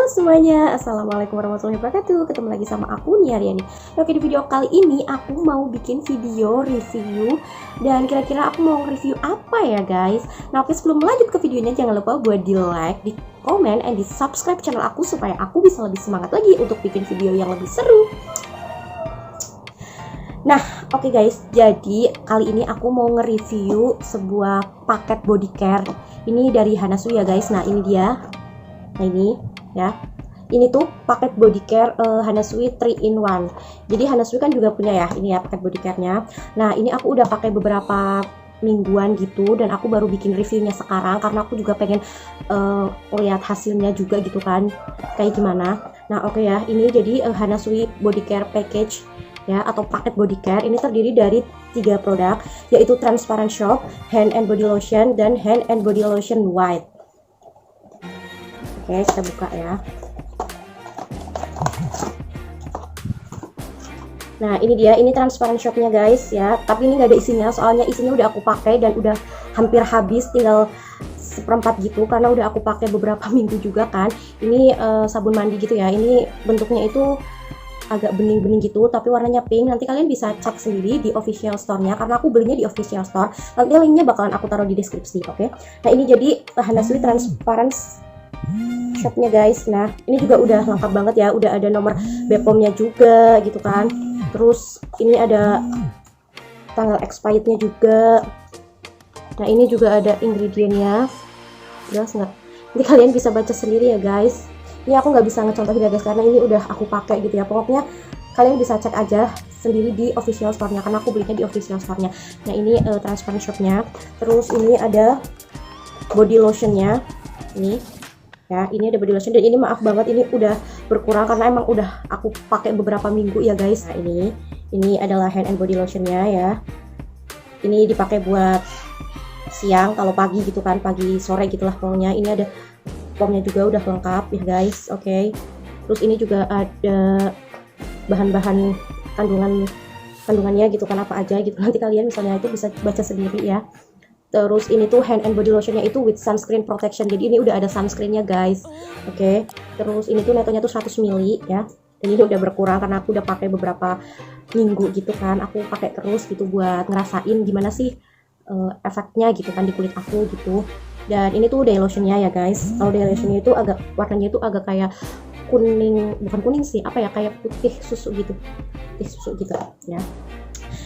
semuanya, assalamualaikum warahmatullahi wabarakatuh. Ketemu lagi sama aku Nia Riani. Oke, di video kali ini aku mau bikin video review. Dan kira-kira aku mau review apa ya guys. Nah oke, sebelum lanjut ke videonya, jangan lupa buat di like, di komen, and di subscribe channel aku supaya aku bisa lebih semangat lagi untuk bikin video yang lebih seru. Nah oke guys, jadi kali ini aku mau nge-review sebuah paket body care. Ini dari Hanasu ya guys. Nah ini dia. Nah ini ya, ini tuh paket body care Hanasui 3 in 1. Jadi Hanasui kan juga punya ya, ini ya paket body care-nya. Nah ini aku udah pakai beberapa mingguan gitu, dan aku baru bikin reviewnya sekarang karena aku juga pengen lihat hasilnya juga gitu kan, kayak gimana. Nah oke ya, ini jadi Hanasui body care package ya, atau paket body care. Ini terdiri dari 3 produk, yaitu transparent soap, hand and body lotion, dan hand and body lotion white. Oke, kita buka ya. Nah ini dia, ini transparent shopnya guys ya, tapi ini nggak ada isinya, soalnya isinya udah aku pakai dan udah hampir habis, tinggal seperempat gitu karena udah aku pakai beberapa minggu juga kan. Ini sabun mandi gitu ya, ini bentuknya itu agak bening-bening gitu tapi warnanya pink. Nanti kalian bisa cek sendiri di official store-nya karena aku belinya di official store. Nanti linknya bakalan aku taruh di deskripsi, oke? Nah ini jadi Hanasui transparent shopnya guys. Nah ini juga udah lengkap banget ya, udah ada nomor BPOM-nya juga gitu kan. Terus ini ada tanggal expirednya juga. Nah ini juga ada ingredientnya, jelas nggak? Nanti kalian bisa baca sendiri ya guys. Ini aku nggak bisa ngecontohin ya guys karena ini udah aku pakai gitu ya. Pokoknya kalian bisa cek aja sendiri di official store-nya karena aku belinya di official store-nya. Nah ini transparent shop-nya. Terus ini ada body lotion-nya ini ya, ini ada body lotion, dan ini maaf banget ini udah berkurang karena emang udah aku pakai beberapa minggu ya guys. Nah ini adalah hand and body lotionnya ya. Ini dipakai buat siang, kalau pagi gitu kan, pagi sore gitulah pokoknya. Ini ada pomnya juga, udah lengkap ya guys. Oke. Terus ini juga ada bahan-bahan kandungannya gitu kan, apa aja gitu. Nanti kalian misalnya itu bisa baca sendiri ya. Terus ini tuh hand and body lotionnya itu with sunscreen protection, jadi ini udah ada sunscreennya guys. Oke. Terus ini tuh netonya tuh 100 ml ya, dan ini udah berkurang karena aku udah pakai beberapa minggu gitu kan. Aku pakai terus gitu buat ngerasain gimana sih efeknya gitu kan di kulit aku gitu. Dan ini tuh day lotionnya ya guys. Kalau day lotionnya itu agak warnanya itu agak kayak kuning, bukan kuning sih, apa ya, kayak putih susu gitu, ya.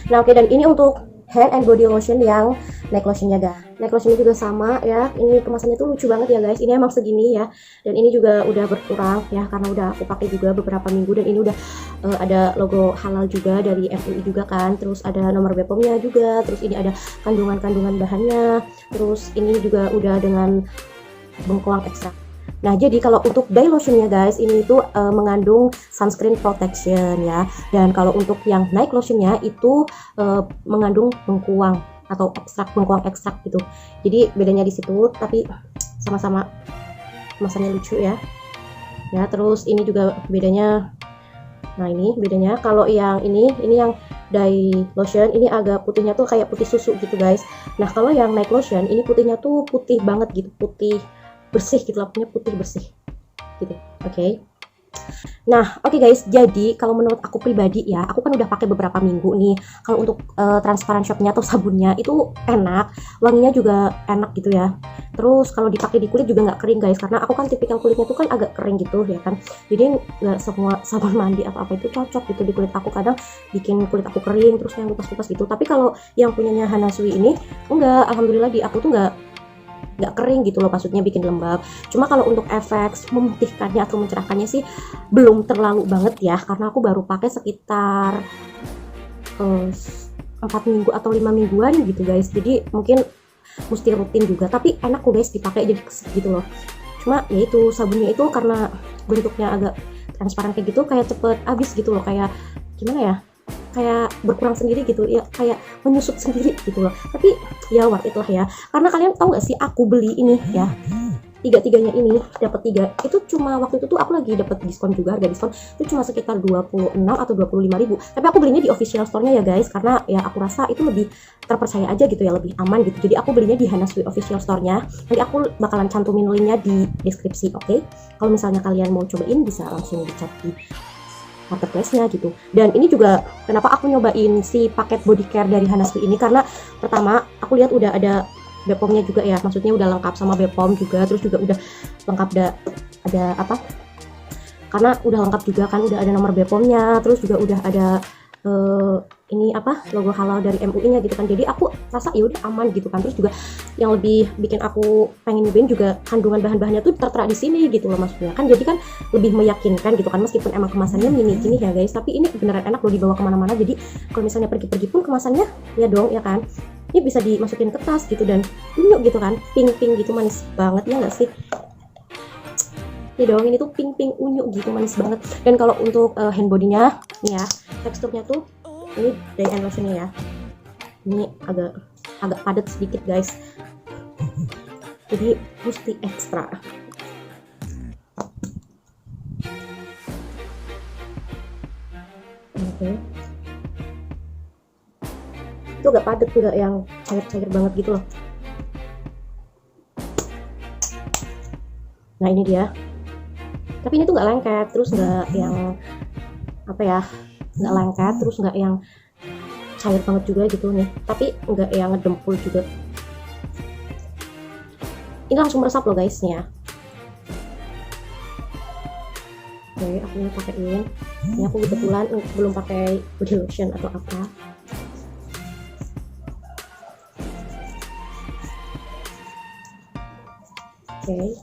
Nah oke, dan ini untuk hand and body lotion yang neck lotionnya dah. Neck lotionnya juga sama ya. Ini kemasannya tuh lucu banget ya guys. Ini emang segini ya. Dan ini juga udah berkurang ya karena udah aku pakai juga beberapa minggu, dan ini udah ada logo halal juga dari MUI juga kan. Terus ada nomor BPOM-nya juga. Terus ini ada kandungan-kandungan bahannya. Terus ini juga udah dengan bengkoang ekstrak. Nah jadi kalau untuk day lotionnya guys, ini itu mengandung sunscreen protection ya. Dan kalau untuk yang night lotionnya itu mengandung bengkoang atau ekstrak, bengkoang ekstrak gitu. Jadi bedanya di situ, tapi sama-sama kemasannya lucu ya. Ya terus ini juga bedanya. Nah ini bedanya, kalau yang ini yang day lotion ini agak putihnya tuh kayak putih susu gitu guys. Nah kalau yang night lotion ini putihnya tuh putih banget gitu, putih bersih gitu lah, punya putih bersih gitu. Oke. Nah oke guys, jadi kalau menurut aku pribadi ya, aku kan udah pakai beberapa minggu nih. Kalau untuk transparent shopnya atau sabunnya itu enak, wanginya juga enak gitu ya. Terus kalau dipakai di kulit juga nggak kering guys, karena aku kan tipikal kulitnya tuh kan agak kering gitu ya kan. Jadi nggak semua sabun mandi atau apa itu cocok gitu di kulit aku, kadang bikin kulit aku kering terus yang lupas-lupas gitu. Tapi kalau yang punyanya Hanasui ini enggak, alhamdulillah di aku tuh nggak kering gitu loh, maksudnya bikin lembab. Cuma kalau untuk efek memutihkannya atau mencerahkannya sih belum terlalu banget ya, karena aku baru pakai sekitar 4 minggu atau 5 mingguan gitu guys. Jadi mungkin mesti rutin juga, tapi enak kok guys dipakai, jadi keset gitu loh. Cuma ya itu sabunnya itu karena bentuknya agak transparan kayak gitu, kayak cepet habis gitu loh, kayak gimana ya, kayak berkurang sendiri gitu ya, kayak menyusut sendiri gitu loh. Tapi ya worth it lah ya, karena kalian tahu gak sih aku beli ini ya, tiga-tiganya ini dapat 3 itu cuma waktu itu tuh aku lagi dapat diskon juga, harga diskon itu cuma sekitar 26 atau 25.000. Tapi aku belinya di official store-nya ya guys, karena ya aku rasa itu lebih terpercaya aja gitu ya, lebih aman gitu. Jadi aku belinya di Hana Sui official store-nya. Nanti aku bakalan cantumin linknya di deskripsi, oke? Kalau misalnya kalian mau cobain bisa langsung dicek di marketplace-nya gitu. Dan ini juga kenapa aku nyobain si paket body care dari Hana Sui ini, karena pertama aku lihat udah ada Bepomnya juga ya, maksudnya udah lengkap sama Bepom juga, terus juga udah lengkap ada apa, karena udah lengkap juga kan, udah ada nomor Bepomnya, terus juga udah ada ini apa, logo halal dari MUI-nya gitu kan. Jadi aku rasa ya udah aman gitu kan. Terus juga yang lebih bikin aku pengen nyobain juga kandungan bahan-bahannya tuh tertera di sini gitu loh, maksudnya kan. Jadi kan lebih meyakinkan gitu kan, meskipun emang kemasannya mini gini ya guys, tapi ini beneran enak loh dibawa kemana-mana. Jadi kalau misalnya pergi-pergi pun kemasannya ya dong ya kan, ini bisa dimasukin ke tas gitu, dan unyu gitu kan, pink-pink gitu, manis banget ya nggak sih? Ya dong, ini tuh pink-pink unyu gitu, manis banget. Dan kalau untuk hand body-nya nih ya, teksturnya tuh ini day and lotion-nya ya, ini agak padat sedikit guys, jadi mesti ekstra. Oke. Itu agak padat, enggak yang cair-cair banget gitu loh. Nah ini dia, tapi ini tuh nggak lengket, terus nggak yang apa ya, nggak lengket, terus nggak yang cair banget juga gitu nih, tapi nggak yang ngedempul juga. Ini langsung meresap loh guys nih ya. Oke, aku ini pakein. Ini aku kebetulan belum pakai body lotion atau apa. Oke.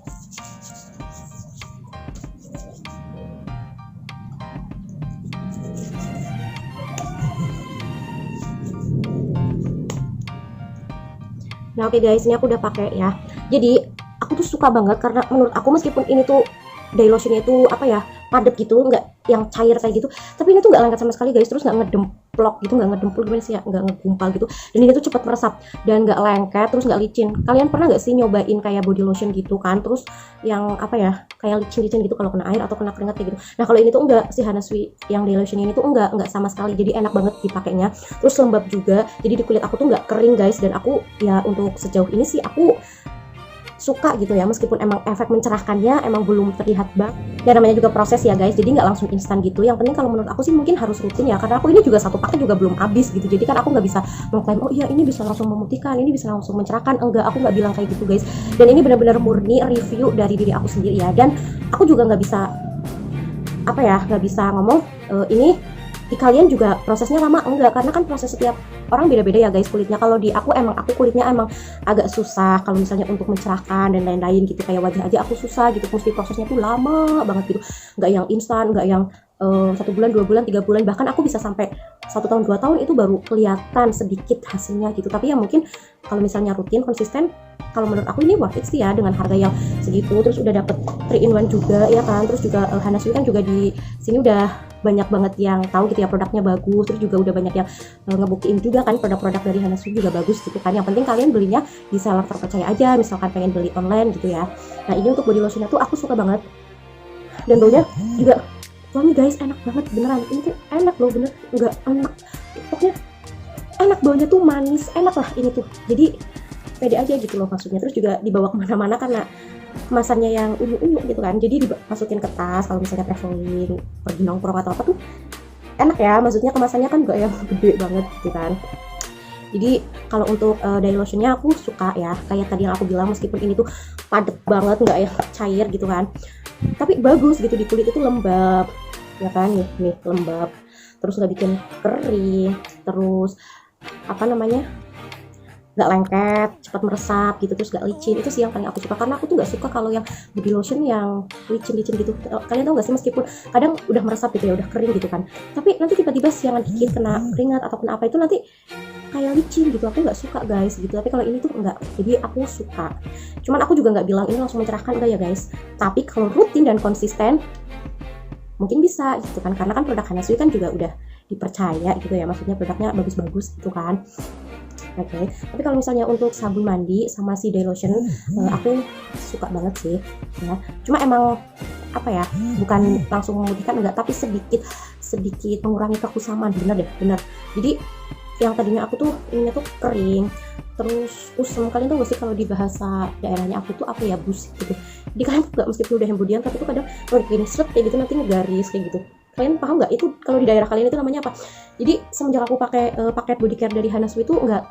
Nah oke guys, ini aku udah pakai ya. Jadi aku tuh suka banget karena menurut aku meskipun ini tuh day lotionnya itu apa ya, padat gitu, nggak yang cair kayak gitu, tapi ini tuh nggak lengket sama sekali guys, terus nggak ngedemplok gitu, nggak ngedempul gimana sih ya, nggak ngegumpal gitu, dan ini tuh cepat meresap dan nggak lengket, terus nggak licin. Kalian pernah nggak sih nyobain kayak body lotion gitu kan, terus yang apa ya, kayak licin-licin gitu kalau kena air atau kena keringat kayak gitu. Nah kalau ini tuh enggak, si Hana Sui yang day lotion ini tuh enggak sama sekali, jadi enak banget dipakainya, terus lembab juga, jadi di kulit aku tuh nggak kering guys. Dan aku ya untuk sejauh ini sih aku suka gitu ya, meskipun emang efek mencerahkannya emang belum terlihat banget, dan namanya juga proses ya guys, jadi nggak langsung instan gitu. Yang penting kalau menurut aku sih mungkin harus rutin ya, karena aku ini juga satu paket juga belum habis gitu, jadi kan aku nggak bisa mengklaim oh iya ini bisa langsung memutihkan, ini bisa langsung mencerahkan, enggak, aku nggak bilang kayak gitu guys. Dan ini benar-benar murni review dari diri aku sendiri ya, dan aku juga nggak bisa apa ya, nggak bisa ngomong ini di kalian juga prosesnya lama, enggak, karena kan proses setiap orang beda-beda ya guys kulitnya. Kalau di aku kulitnya emang agak susah kalau misalnya untuk mencerahkan dan lain-lain gitu, kayak wajah aja aku susah gitu, mesti prosesnya tuh lama banget gitu, nggak yang instan, nggak yang 1 bulan, 2 bulan, 3 bulan, bahkan aku bisa sampai 1 tahun 2 tahun itu baru kelihatan sedikit hasilnya gitu. Tapi ya mungkin kalau misalnya rutin konsisten, kalau menurut aku ini worth it sih ya dengan harga yang segitu, terus udah dapet 3-in-1 juga ya kan, terus juga Hana Sui kan juga di sini udah banyak banget yang tahu gitu ya produknya bagus, terus juga udah banyak yang ngebuktiin juga kan produk-produk dari Hana Sui juga bagus gitu kan. Yang penting kalian belinya di seller terpercaya aja, misalkan pengen beli online gitu ya. Nah ini untuk body lotionnya tuh aku suka banget, dan baunya juga wangi guys, enak banget beneran. Ini tuh enak loh, bener, enggak enak, pokoknya enak, baunya tuh manis, enak lah ini tuh, jadi pede aja gitu loh maksudnya. Terus juga dibawa kemana-mana karena kemasannya yang unyu-unyu gitu kan, jadi dimasukin ke tas kalau misalnya traveling, pergi nongkrong atau apa tuh enak ya, maksudnya kemasannya kan gak yang gede banget gitu kan. Jadi kalau untuk day lotionnya aku suka ya, kayak tadi yang aku bilang, meskipun ini tuh padet banget, nggak yang cair gitu kan, tapi bagus gitu di kulit, itu lembab ya kan, nih lembab, terus nggak bikin kering, terus apa namanya, nggak lengket, cepat meresap gitu, terus nggak licin. Itu sih yang paling aku suka, karena aku tuh nggak suka kalau yang body lotion yang licin-licin gitu. Kalian tau nggak sih, meskipun kadang udah meresap gitu ya, udah kering gitu kan, tapi nanti tiba-tiba siangan dikit kena keringat atau kena apa, itu nanti kayak licin gitu, aku nggak suka guys gitu. Tapi kalau ini tuh enggak, jadi aku suka. Cuman aku juga nggak bilang ini langsung mencerahkan, enggak ya guys, tapi kalau rutin dan konsisten mungkin bisa gitu kan, karena kan produk Hana Sui kan juga udah dipercaya gitu ya, maksudnya produknya bagus-bagus gitu kan. Oke. Tapi kalau misalnya untuk sabun mandi sama si day lotion, aku suka banget sih ya. Cuma emang apa ya, bukan langsung memutihkan enggak, tapi sedikit mengurangi kekusaman, bener deh, bener. Jadi yang tadinya aku tuh ininya tuh kering terus kusam, kalian tuh gak sih kalau di bahasa daerahnya aku tuh apa ya, busik gitu. Jadi kalian tuh gak mesti perlu hand bodian, tapi tuh kadang gini seret kayak gitu nanti ngegaris kayak gitu. Kalian paham nggak itu kalau di daerah kalian itu namanya apa? Jadi semenjak aku pakai paket body care dari Hana Sui itu nggak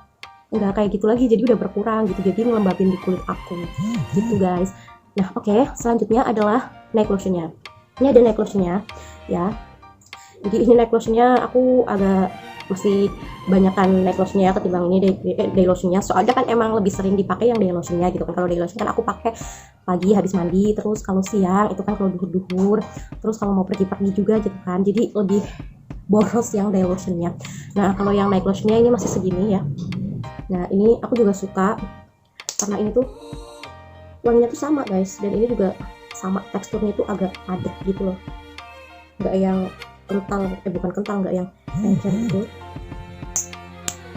kayak gitu lagi, jadi udah berkurang gitu, jadi ngelembabin di kulit aku gitu guys. Nah oke, selanjutnya adalah night lotionnya. Ini ada night lotionnya ya. Jadi ini night lotionnya aku agak masih banyakan night lotionnya ya ketimbang ini day lotionnya, soalnya kan emang lebih sering dipakai yang day lotionnya gitu kan. Kalau day lotion kan aku pakai pagi habis mandi, terus kalau siang itu kan kalau duhur-duhur, terus kalau mau pergi-pergi juga gitu kan, jadi lebih boros yang day lotionnya. Nah kalau yang night lotionnya ini masih segini ya. Nah ini aku juga suka karena ini tuh wanginya tuh sama guys, dan ini juga sama teksturnya tuh agak padat gitu loh, nggak yang kental, bukan kental, nggak yang encer gitu.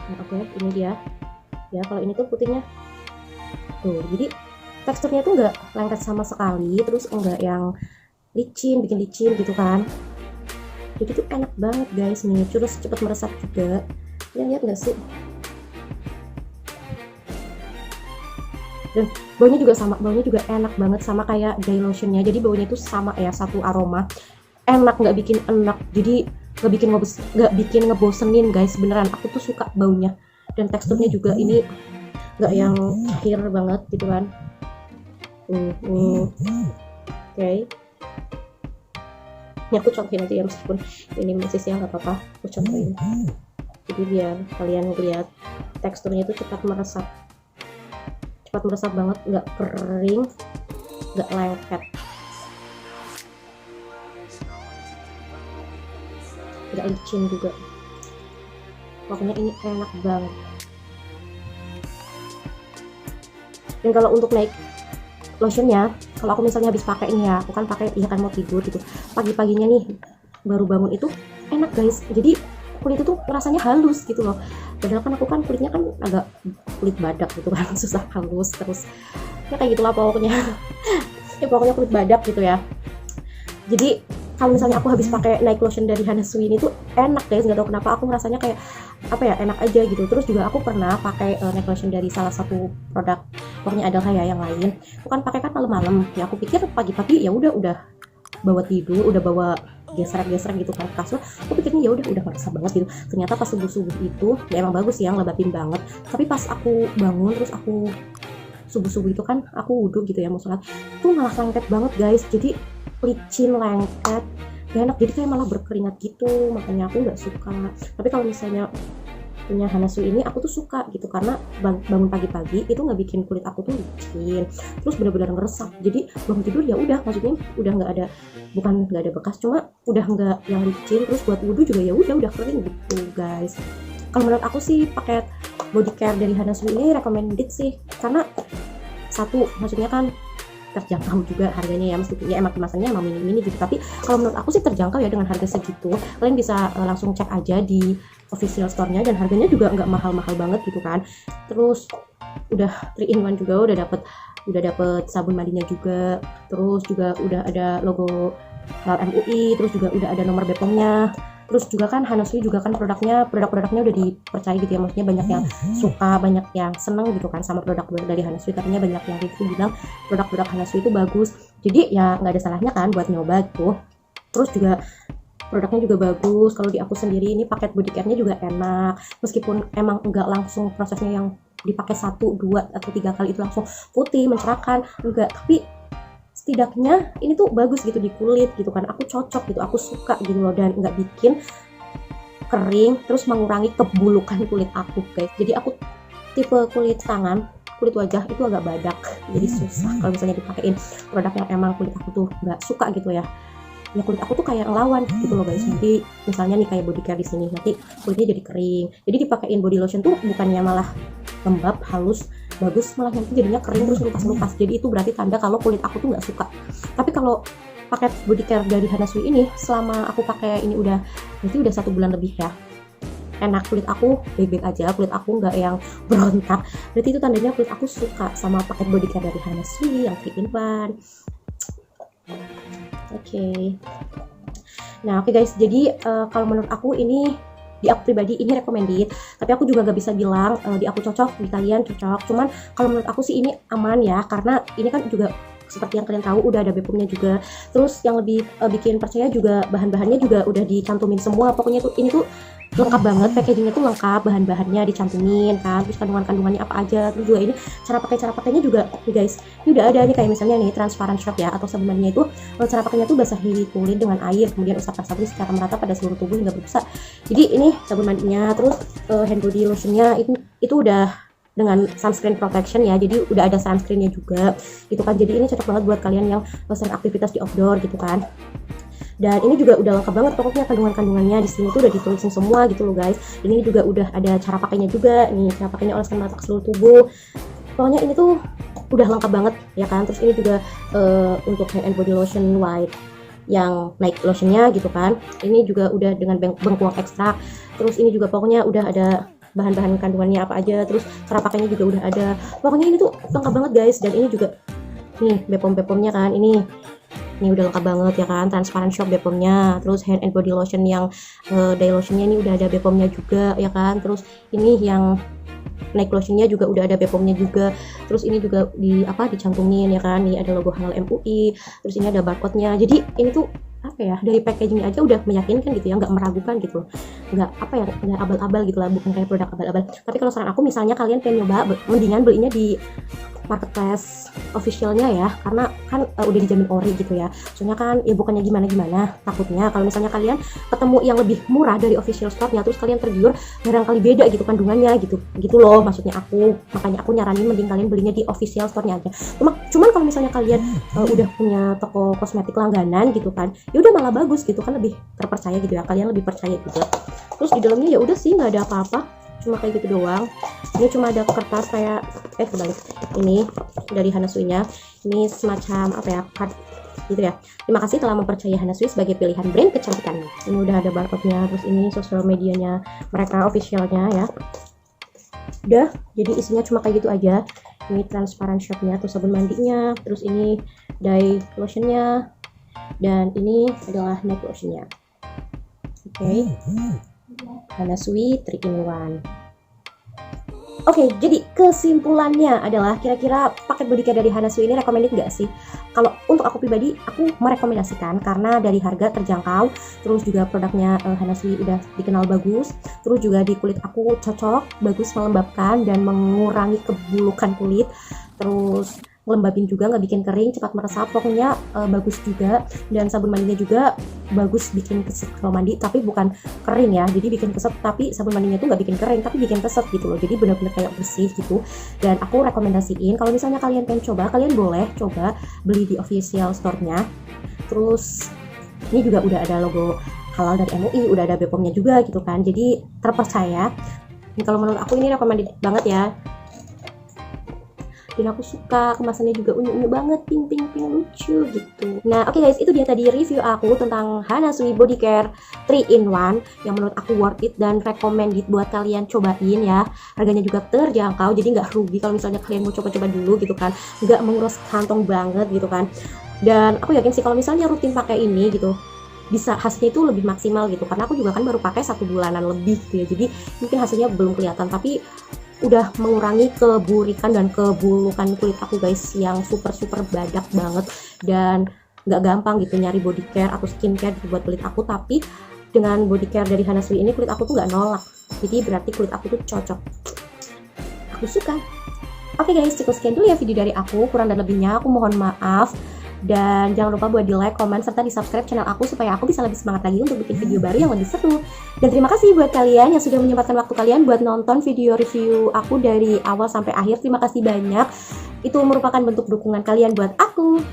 Nah, oke, ini dia ya. Kalau ini tuh putihnya tuh, jadi teksturnya tuh nggak lengket sama sekali, terus enggak yang bikin licin gitu kan. Jadi tuh enak banget guys nih, terus cepet meresap juga. Kalian lihat nggak sih? Dan baunya juga sama, baunya juga enak banget sama kayak day lotionnya. Jadi baunya itu sama ya, satu aroma, enak, nggak bikin enak, jadi nggak bikin ngebosenin guys, beneran. Aku tuh suka baunya, dan teksturnya juga ini nggak yang cair banget gitu kan. Oke. Ini aku contohin aja ya, meskipun ini masih siang nggak apa-apa, aku contohin. Jadi biar kalian lihat teksturnya itu cepat meresap banget, nggak kering, nggak lengket, nggak licin juga. Pokoknya ini enak banget. Dan kalau untuk naik lotionnya, kalau aku misalnya habis pakai ini ya, aku kan pakai ya kan mau tidur gitu, pagi-paginya nih baru bangun itu enak guys. Jadi kulit itu rasanya halus gitu loh, padahal kan aku kan kulitnya kan agak kulit badak gitu kan, susah halus, terus ya kayak gitulah pokoknya. Ya pokoknya kulit badak gitu ya. Jadi kalau misalnya aku habis pakai night lotion dari Hana Sui ini tuh enak guys, nggak tahu kenapa aku ngerasanya kayak apa ya, enak aja gitu. Terus juga aku pernah pakai night lotion dari salah satu produk, pokoknya ada kayak yang lain, aku kan pakai kan malam-malam ya, aku pikir pagi-pagi ya udah bawa tidur, udah bawa gesrek-gesrek gitu kan kasur, aku pikirnya ya udah ngerasa banget gitu. Ternyata pas subuh-subuh itu ya emang bagus ya, ngelebabin banget. Tapi pas aku bangun, terus aku subuh-subuh itu kan aku wudhu gitu ya, mau sholat, tuh malah lengket banget guys. Jadi licin, lengket, gak enak, jadi kayak malah berkeringat gitu, makanya aku nggak suka. Tapi kalau misalnya punya Hana Sui ini aku tuh suka gitu, karena bangun pagi-pagi itu nggak bikin kulit aku tuh licin, terus benar-benar ngeresap. Jadi bangun tidur ya udah, maksudnya udah nggak ada, bukan nggak ada bekas, cuma udah nggak yang licin. Terus buat wudhu juga ya udah kering gitu guys. Kalau menurut aku sih paket body care dari Hana Sui ini recommended sih, karena satu, maksudnya kan terjangkau juga harganya ya, meskipun ya emang kemasannya emang mini-mini gitu, tapi kalau menurut aku sih terjangkau ya dengan harga segitu. Kalian bisa langsung cek aja di official store-nya, dan harganya juga nggak mahal-mahal banget gitu kan. Terus udah 3 in 1 juga, udah dapet sabun mandinya juga, terus juga udah ada logo Halal MUI, terus juga udah ada nomor BPOM-nya. Terus juga kan Hana Sui juga kan produk-produknya udah dipercaya gitu ya, maksudnya banyak yang suka, banyak yang seneng gitu kan sama produk dari Hana Sui, katanya banyak yang review bilang produk-produk Hana Sui itu bagus. Jadi ya nggak ada salahnya kan buat nyoba tuh. Terus juga produknya juga bagus. Kalau di aku sendiri ini paket body care-nya juga enak, meskipun emang nggak langsung prosesnya yang dipakai 1, 2, atau 3 kali itu langsung putih mencerahkan, enggak, tapi setidaknya ini tuh bagus gitu di kulit gitu kan. Aku cocok gitu, aku suka gitu loh, dan nggak bikin kering, terus mengurangi kebulukan kulit aku guys. Jadi aku tipe kulit tangan, kulit wajah itu agak badak, jadi susah kalau misalnya dipakein produk yang emang kulit aku tuh nggak suka gitu ya. Ya kulit aku tuh kayak ngelawan gitu loh guys. Jadi misalnya nih kayak body care di sini, nanti kulitnya jadi kering, jadi dipakein body lotion tuh bukannya malah lembab, halus, bagus, malah nanti jadinya kering terus lukas-lukas. Jadi itu berarti tanda kalau kulit aku tuh nggak suka. Tapi kalau paket body care dari Hana Sui ini, selama aku pakai ini berarti udah 1 bulan lebih ya, enak, kulit aku baik-baik aja, kulit aku nggak yang berontak, berarti itu tandanya kulit aku suka sama paket body care dari Hana Sui yang 3-in-1. Oke. Nah, oke guys, jadi kalau menurut aku ini, di aku pribadi ini recommended, tapi aku juga gak bisa bilang di aku cocok, di kalian cocok. Cuman kalau menurut aku sih ini aman ya, karena ini kan juga seperti yang kalian tahu udah ada BPOM-nya juga. Terus yang lebih bikin percaya juga bahan-bahannya juga udah dicantumin semua. Pokoknya tuh ini tuh lengkap banget, packagingnya tuh lengkap, bahan-bahannya dicantumin kan, terus kandungan-kandungannya apa aja. Terus juga ini cara pakainya juga nih guys, ini udah ada nih, kayak misalnya nih transparent shock ya, atau sabun mandinya itu cara pakainya tuh basahi kulit dengan air, kemudian usapkan sabun secara merata pada seluruh tubuh hingga berbusa. Jadi ini sabun mandinya, terus hand body lotionnya itu udah dengan sunscreen protection ya, jadi udah ada sunscreennya juga gitu kan. Jadi ini cocok banget buat kalian yang sering aktivitas di outdoor gitu kan. Dan ini juga udah lengkap banget, pokoknya kandungan-kandungannya di sini tuh udah ditulisin semua gitu loh guys. Ini juga udah ada cara pakainya juga nih, cara pakainya oleskan merata ke seluruh tubuh. Pokoknya ini tuh udah lengkap banget ya kan. Terus ini juga untuk hand and body lotion white yang naik lotionnya gitu kan. Ini juga udah dengan bengkuang ekstrak. Terus ini juga pokoknya udah ada bahan-bahan kandungannya apa aja, terus cara pakainya juga udah ada. Pokoknya ini tuh lengkap banget guys. Dan ini juga nih BPOM-BPOM-nya kan, ini udah lengkap banget ya kan, transparent shock BPOM-nya. Terus hand and body lotion yang day lotionnya ini udah ada BPOM-nya juga ya kan. Terus ini yang naik lotionnya juga udah ada BPOM-nya juga. Terus ini juga dicantumin ya kan, nih ada logo Halal MUI, terus ini ada barcode-nya. Jadi ini tuh apa ya, dari packagingnya aja udah meyakinkan gitu ya, nggak meragukan gitu, nggak abal-abal gitu lah, bukan kayak produk abal-abal. Tapi kalau saran aku, misalnya kalian pengen nyoba, mendingan belinya di marketplace officialnya ya, karena kan udah dijamin ori gitu ya. Soalnya kan ya bukannya gimana-gimana, takutnya kalau misalnya kalian ketemu yang lebih murah dari official store-nya, terus kalian tergiur, barangkali beda gitu kandungannya gitu loh maksudnya aku. Makanya aku nyaranin mending kalian belinya di official store-nya aja. Cuman kalau misalnya kalian udah punya toko kosmetik langganan gitu kan, ya udah malah bagus gitu kan, lebih terpercaya gitu ya, kalian lebih percaya gitu. Terus di dalamnya ya udah sih, nggak ada apa-apa, cuma kayak gitu doang. Ini cuma ada kertas kayak kebalik, ini dari Hana Sui-nya, ini semacam apa ya, card gitu ya. Terima kasih telah mempercayai Hana Sui sebagai pilihan brand kecantikan. Ini udah ada barcode-nya, terus ini sosial medianya mereka officialnya ya. Udah, jadi isinya cuma kayak gitu aja. Ini transparent shock-nya, terus sabun mandinya, terus ini day lotion-nya, dan ini adalah neck lotion-nya. Oke. Hana Sui 3-in-1. Oke, jadi kesimpulannya adalah, kira-kira paket body care dari Hana Sui ini recommended nggak sih? Kalau untuk aku pribadi, aku merekomendasikan karena dari harga terjangkau, terus juga produknya Hana Sui udah dikenal bagus, terus juga di kulit aku cocok, bagus, melembabkan dan mengurangi kebulukan kulit, terus ngelembabin juga, nggak bikin kering, cepat meresap, pokoknya bagus juga. Dan sabun mandinya juga bagus, bikin keset kalau mandi, tapi bukan kering ya, jadi bikin keset, tapi sabun mandinya tuh nggak bikin kering, tapi bikin keset gitu loh, jadi benar-benar kayak bersih gitu. Dan aku rekomendasiin kalau misalnya kalian pengen coba, kalian boleh coba beli di official store-nya. Terus ini juga udah ada logo halal dari MUI, udah ada BPOM-nya juga gitu kan, jadi terpercaya. Ini kalau menurut aku ini recommended banget ya. Dan aku suka kemasannya juga unyu-unyu banget, pink lucu gitu. Nah oke guys, itu dia tadi review aku tentang Hana Sui Body Care 3-in-1 yang menurut aku worth it dan recommended buat kalian cobain ya. Harganya juga terjangkau, jadi nggak rugi kalau misalnya kalian mau coba-coba dulu gitu kan, nggak menguras kantong banget gitu kan. Dan aku yakin sih kalau misalnya rutin pakai ini gitu, bisa hasilnya itu lebih maksimal gitu, karena aku juga kan baru pakai 1 bulanan lebih gitu ya, jadi mungkin hasilnya belum kelihatan, tapi udah mengurangi keburikan dan kebulukan kulit aku guys, yang super badak banget. Dan nggak gampang gitu nyari body care atau skincare gitu buat kulit aku, tapi dengan body care dari Hana Sui ini kulit aku tuh nggak nolak, jadi berarti kulit aku tuh cocok, aku suka. Oke guys, cukup sekian dulu ya video dari aku, kurang dan lebihnya aku mohon maaf. Dan jangan lupa buat di like, komen, serta di subscribe channel aku supaya aku bisa lebih semangat lagi untuk bikin video baru yang lebih seru. Dan terima kasih buat kalian yang sudah menyempatkan waktu kalian buat nonton video review aku dari awal sampai akhir. Terima kasih banyak, itu merupakan bentuk dukungan kalian buat aku.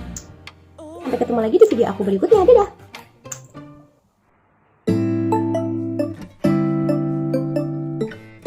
Sampai ketemu lagi di video aku berikutnya, dadah!